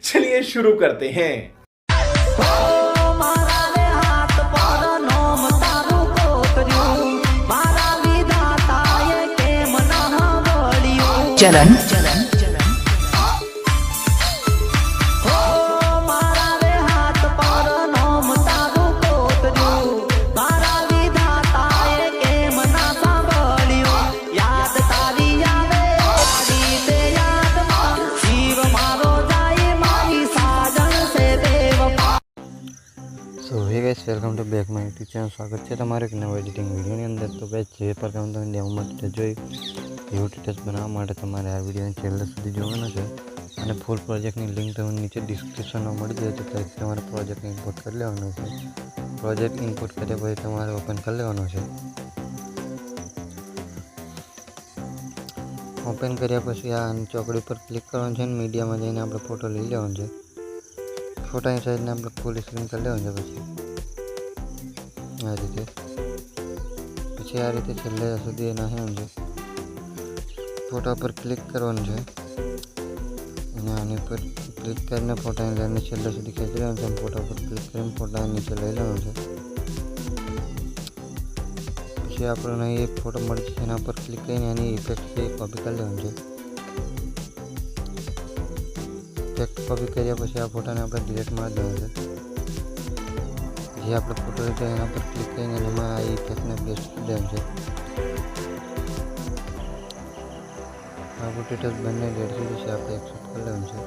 चलिए शुरू करते हैं। चलन so hey guys welcome to back my YouTube channel. स्वागत है તમારું એક નવા એડિટિંગ વિડીયોની અંદર। તો ગાइस જે પ્રકારનું તમે ડેમો ટેસ્ટ જોઈ એવું ટેસ્ટ બનાવવા માટે તમારે આ વિડીયોને છેલ્લે સુધી જોવાનો છે અને ફૂલ પ્રોજેક્ટની લિંક તમને નીચે ડિસ્ક્રિપ્શનમાં મળી જશે। તો ત્યાંથી તમારે પ્રોજેક્ટને ઇમ્પોર્ટ કરી લેવાનો છે। પ્રોજેક્ટ ઇમ્પોર્ટ કર્યા પછી તમારે ઓપન કરી લેવાનો છે। ઓપન કર્યા પછી આ ચોકડી પર ક્લિક કરવાનું છે અને મીડિયામાં જઈને આપણે ફોટો લઈ લેવાનો છે। ફોટાની સાઈઝને આપણે ફૂલ સ્ક્રીન કરી લેવાનું છે। પછી આ રીતે છેલ્લે સુધી એ નાખવાનું છે। ફોટા પર ક્લિક કરવાનું છે અને આની પર ક્લિક કરીને ફોટાને લઈને છેલ્લે સુધી ખેંચી લેવાનું છે। ફોટા પર ક્લિક કરીને ફોટા નીચે લઈ લેવાનું છે। પછી આપણને એક ફોટો મળી જશે, એના પર ક્લિક કરીને એની ઇફેક્ટથી કોપી કરી લેવાનું છે। ઇફેક્ટ કોપી કર્યા પછી આ ફોટાને આપણે ડિલીટ મારી દેવાનું છે। જે આપણે ફોટો લીધો એના પર ક્લિક કરીને એમાં આ ઇફેક્ટને પેસ્ટ કરી દેવાનું છે। આપણું ડિટેલ્સ બંને રેડી થઈ જશે, આપણે એક્સેપ્ટ કરી લેવાનું છે।